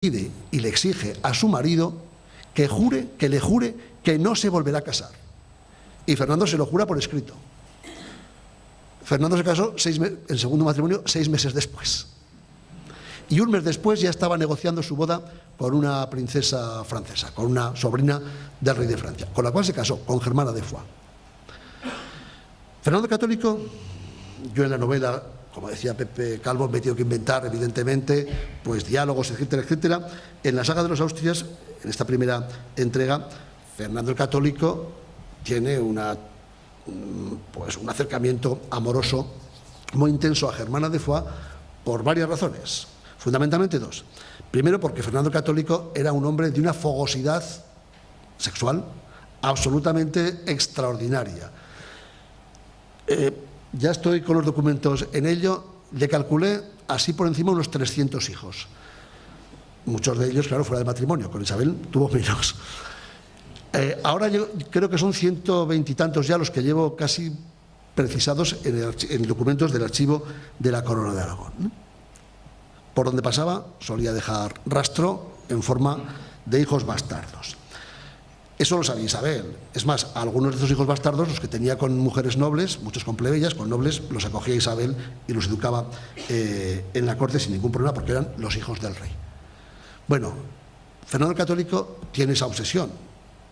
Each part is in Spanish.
pide y le exige a su marido que le jure que no se volverá a casar. Y Fernando se lo jura por escrito. Fernando se casó el segundo matrimonio 6 meses después. Y un mes después ya estaba negociando su boda con una princesa francesa, con una sobrina del rey de Francia, con la cual se casó, con Germana de Foix. Fernando el Católico, yo en la novela, como decía Pepe Calvo, me he tenido que inventar, evidentemente, pues diálogos, etcétera, etcétera. En la saga de los Austrias, en esta primera entrega, Fernando el Católico tiene un acercamiento amoroso muy intenso a Germana de Foix por varias razones, fundamentalmente 2. Primero, porque Fernando el Católico era un hombre de una fogosidad sexual absolutamente extraordinaria. Ya estoy con los documentos en ello, le calculé así por encima unos 300 hijos. Muchos de ellos, claro, fuera de matrimonio, con Isabel tuvo menos. Ahora yo creo que son 120 y tantos ya los que llevo casi precisados en documentos del archivo de la Corona de Aragón, ¿no? Por donde pasaba solía dejar rastro en forma de hijos bastardos. Eso lo sabía Isabel. Es más, algunos de esos hijos bastardos, los que tenía con mujeres nobles, muchos con plebeyas, con nobles, los acogía Isabel y los educaba en la corte sin ningún problema, porque eran los hijos del rey. Bueno, Fernando el Católico tiene esa obsesión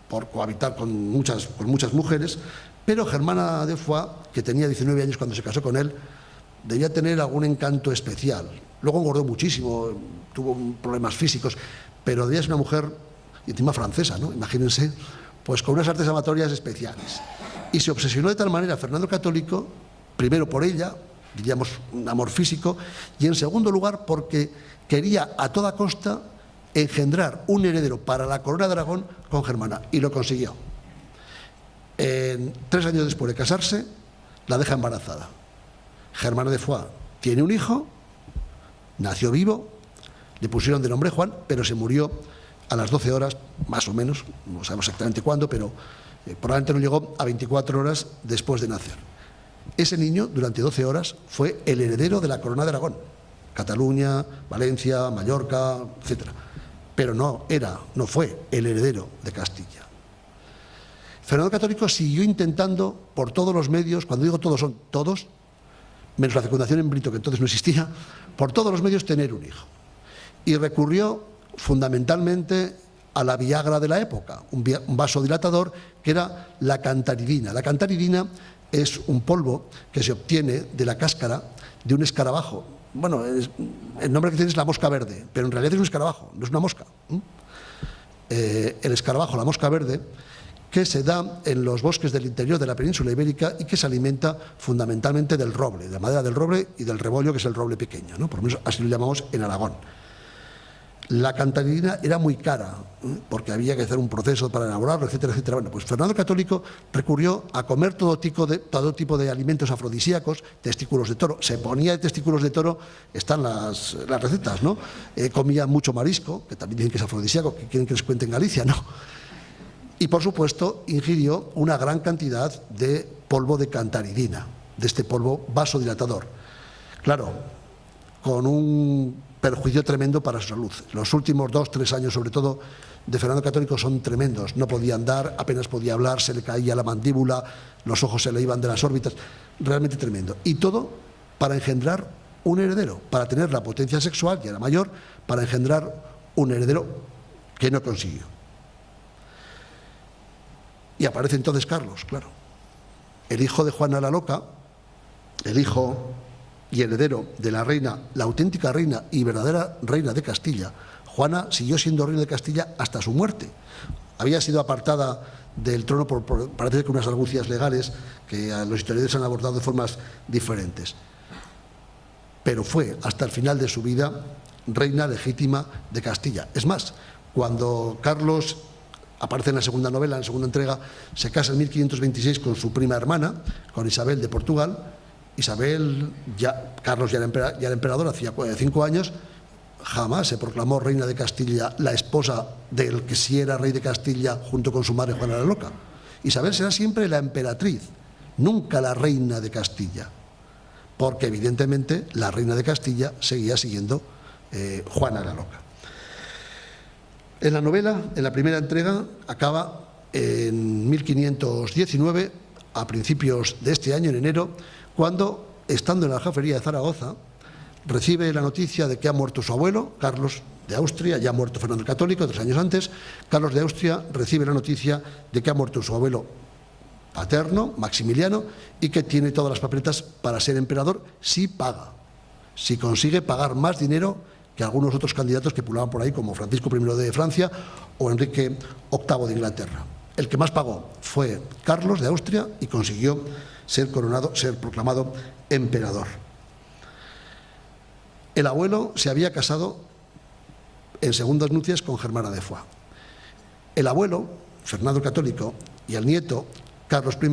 por cohabitar con muchas mujeres, pero Germana de Foix, que tenía 19 años cuando se casó con él, debía tener algún encanto especial. Luego engordó muchísimo, tuvo problemas físicos, pero debía ser una mujer, y encima francesa, ¿no? Imagínense, pues con unas artes amatorias especiales. Y se obsesionó de tal manera Fernando el Católico, primero por ella, diríamos un amor físico, y en segundo lugar porque quería a toda costa engendrar un heredero para la corona de Aragón con Germana, y lo consiguió. 3 años después de casarse, la deja embarazada. Germana de Foix tiene un hijo, nació vivo, le pusieron de nombre Juan, pero se murió a las 12 horas, más o menos, no sabemos exactamente cuándo, pero probablemente no llegó a 24 horas después de nacer. Ese niño, durante 12 horas, fue el heredero de la corona de Aragón, Cataluña, Valencia, Mallorca, etc. Pero no fue el heredero de Castilla. Fernando el Católico siguió intentando por todos los medios, cuando digo todos son todos, menos la fecundación in vitro, que entonces no existía, por todos los medios tener un hijo. Y recurrió fundamentalmente a la Viagra de la época, un vasodilatador que era la cantaridina. La cantaridina es un polvo que se obtiene de la cáscara de un escarabajo. Bueno, el nombre que tiene es la mosca verde, pero en realidad es un escarabajo, no es una mosca. El escarabajo, la mosca verde, que se da en los bosques del interior de la península ibérica y que se alimenta fundamentalmente del roble, de la madera del roble y del rebollo, que es el roble pequeño, ¿no? Por lo menos así lo llamamos en Aragón. La cantaridina era muy cara, porque había que hacer un proceso para elaborarlo, etcétera, etcétera. Bueno, pues Fernando el Católico recurrió a comer todo tipo de alimentos afrodisíacos, testículos de toro. Se ponía de testículos de toro, están las recetas, ¿no? Comía mucho marisco, que también dicen que es afrodisíaco, que quieren que les cuente en Galicia, ¿no? Y, por supuesto, ingirió una gran cantidad de polvo de cantaridina, de este polvo vasodilatador. Claro, con un perjuicio tremendo para su salud. Los últimos 2-3 años, sobre todo, de Fernando el Católico son tremendos. No podía andar, apenas podía hablar, se le caía la mandíbula, los ojos se le iban de las órbitas. Realmente tremendo. Y todo para engendrar un heredero, para tener la potencia sexual, ya era mayor, para engendrar un heredero que no consiguió. Y aparece entonces Carlos, claro, el hijo de Juana la Loca, el hijo y heredero de la reina, la auténtica reina y verdadera reina de Castilla. Juana siguió siendo reina de Castilla hasta su muerte. Había sido apartada del trono por parece que unas argucias legales que a los historiadores han abordado de formas diferentes. Pero fue hasta el final de su vida reina legítima de Castilla. Es más, cuando Carlos aparece en la segunda novela, en la segunda entrega, se casa en 1526 con su prima hermana, con Isabel de Portugal. Isabel, Carlos ya era emperador, hacía 5 años, jamás se proclamó reina de Castilla la esposa del que sí era rey de Castilla junto con su madre Juana la Loca. Isabel será siempre la emperatriz, nunca la reina de Castilla, porque evidentemente la reina de Castilla seguía siguiendo Juana la Loca. En la novela, en la primera entrega, acaba en 1519, a principios de este año, en enero, cuando, estando en la aljafería de Zaragoza, recibe la noticia de que ha muerto su abuelo, Carlos de Austria, ya ha muerto Fernando el Católico, 3 años antes. Carlos de Austria recibe la noticia de que ha muerto su abuelo paterno, Maximiliano, y que tiene todas las papeletas para ser emperador si paga, si consigue pagar más dinero que algunos otros candidatos que pulaban por ahí, como Francisco I de Francia o Enrique VIII de Inglaterra. El que más pagó fue Carlos de Austria y consiguió ser coronado, ser proclamado emperador. El abuelo se había casado en segundas nupcias con Germana de Foix. El abuelo, Fernando el Católico, y el nieto, Carlos I,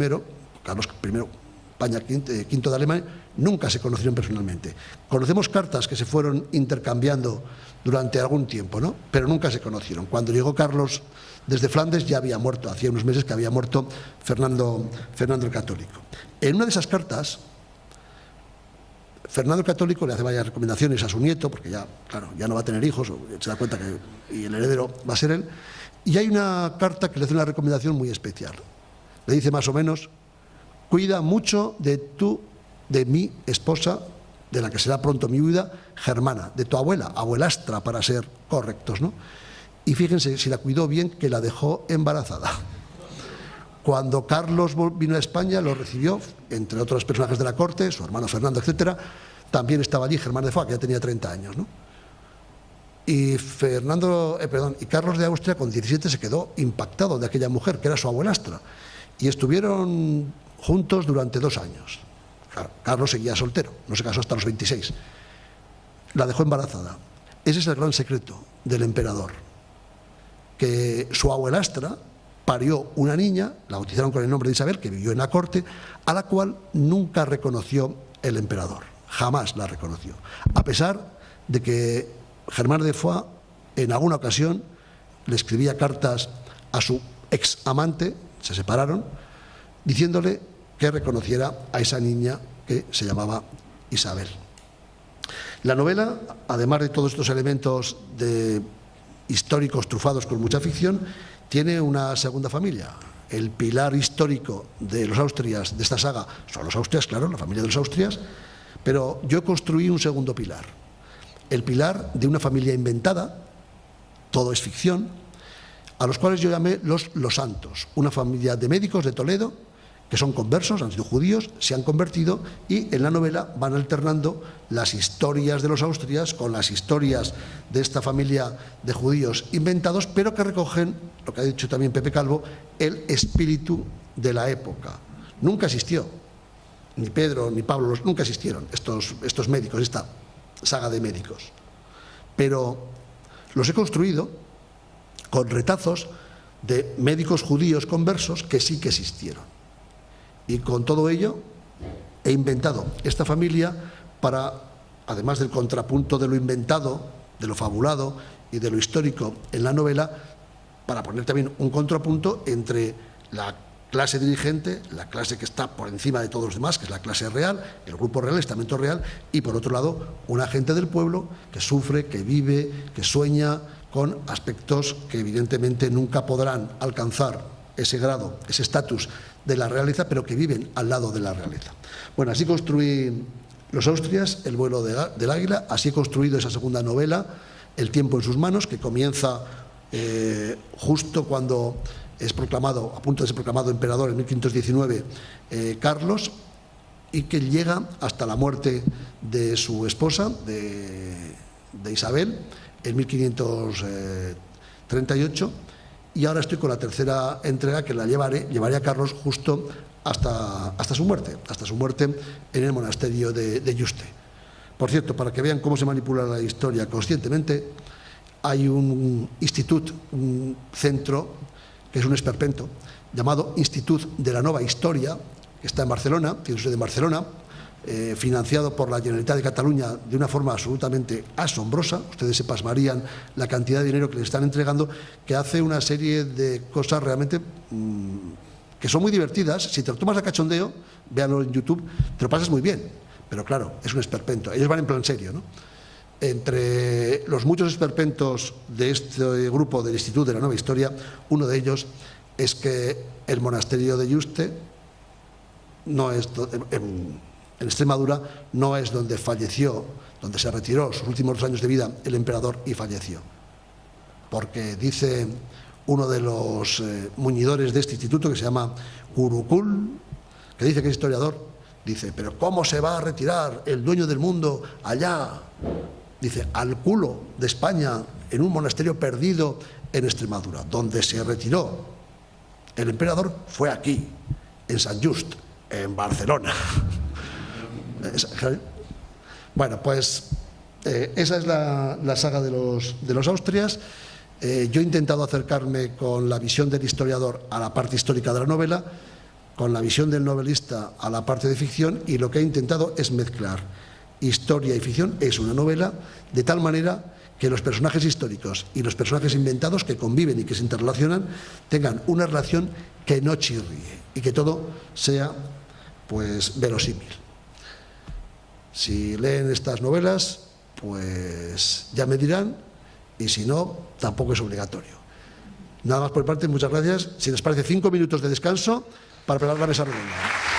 España V de Alemania, nunca se conocieron personalmente. Conocemos cartas que se fueron intercambiando durante algún tiempo, ¿no? Pero nunca se conocieron. Cuando llegó Carlos desde Flandes ya había muerto, hacía unos meses que había muerto Fernando el Católico. En una de esas cartas, Fernando el Católico le hace varias recomendaciones a su nieto, porque ya, claro, ya no va a tener hijos, se da cuenta que y el heredero va a ser él, y hay una carta que le hace una recomendación muy especial. Le dice más o menos: cuida mucho de mi esposa, de la que será pronto mi viuda, Germana, de tu abuela, abuelastra para ser correctos, ¿no? Y fíjense si la cuidó bien, que la dejó embarazada. Cuando Carlos vino a España, lo recibió, entre otros personajes de la corte, su hermano Fernando, etcétera. También estaba allí Germán de Foix, que ya tenía 30 años, ¿no? Y Carlos de Austria, con 17, se quedó impactado de aquella mujer, que era su abuelastra. Y estuvieron juntos durante 2 años. Carlos seguía soltero, no se casó hasta los 26. La dejó embarazada. Ese es el gran secreto del emperador, que su abuelastra parió una niña, la bautizaron con el nombre de Isabel, que vivió en la corte, a la cual nunca reconoció el emperador, jamás la reconoció, a pesar de que Germán de Foix en alguna ocasión le escribía cartas a su ex amante, se separaron, diciéndole que reconociera a esa niña que se llamaba Isabel. La novela, además de todos estos elementos históricos trufados con mucha ficción, tiene una segunda familia. El pilar histórico de los Austrias, de esta saga, son los Austrias, claro, la familia de los Austrias, pero yo construí un segundo pilar. El pilar de una familia inventada, todo es ficción, a los cuales yo llamé los Santos, una familia de médicos de Toledo, que son conversos, han sido judíos, se han convertido, y en la novela van alternando las historias de los Austrias con las historias de esta familia de judíos inventados, pero que recogen, lo que ha dicho también Pepe Calvo, el espíritu de la época. Nunca existió, ni Pedro ni Pablo, nunca existieron estos médicos, esta saga de médicos. Pero los he construido con retazos de médicos judíos conversos que sí que existieron. Y con todo ello he inventado esta familia para, además del contrapunto de lo inventado, de lo fabulado y de lo histórico en la novela, para poner también un contrapunto entre la clase dirigente, la clase que está por encima de todos los demás, que es la clase real, el grupo real, el estamento real, y por otro lado, una gente del pueblo que sufre, que vive, que sueña con aspectos que evidentemente nunca podrán alcanzar ese grado, ese estatus de la realeza, pero que viven al lado de la realeza. Bueno, así construí los Austrias, el vuelo del águila, así he construido esa segunda novela, El tiempo en sus manos, que comienza justo cuando es proclamado, a punto de ser proclamado emperador en 1519 Carlos, y que llega hasta la muerte de su esposa, de Isabel, en 1538, y ahora estoy con la tercera entrega, que la llevaré a Carlos justo hasta su muerte en el monasterio de Yuste. Por cierto, para que vean cómo se manipula la historia conscientemente, hay un instituto, un centro, que es un esperpento, llamado Institut de la Nova Historia, que está en Barcelona, tiene sede en Barcelona, financiado por la Generalitat de Cataluña de una forma absolutamente asombrosa. Ustedes se pasmarían la cantidad de dinero que les están entregando, que hace una serie de cosas realmente que son muy divertidas. Si te lo tomas a cachondeo, véanlo en YouTube, te lo pasas muy bien, pero claro, es un esperpento. Ellos van en plan serio, ¿no? Entre los muchos esperpentos de este grupo del Instituto de la Nueva Historia, uno de ellos es que el monasterio de Yuste no es, en Extremadura, no es donde falleció, donde se retiró sus últimos años de vida el emperador y falleció. Porque dice uno de los muñidores de este instituto, que se llama Gurukul, que dice que es historiador, dice, pero ¿cómo se va a retirar el dueño del mundo allá? Dice, al culo de España, en un monasterio perdido en Extremadura. Donde se retiró el emperador fue aquí, en Sant Just, en Barcelona. Bueno, pues esa es la saga de los Austrias. Yo he intentado acercarme con la visión del historiador a la parte histórica de la novela, con la visión del novelista a la parte de ficción, y lo que he intentado es mezclar historia y ficción. Es una novela de tal manera que los personajes históricos y los personajes inventados que conviven y que se interrelacionan tengan una relación que no chirríe y que todo sea pues verosímil. Si leen estas novelas, pues ya me dirán, y si no, tampoco es obligatorio. Nada más por mi parte, muchas gracias. Si les parece, 5 minutos de descanso para preparar la mesa redonda.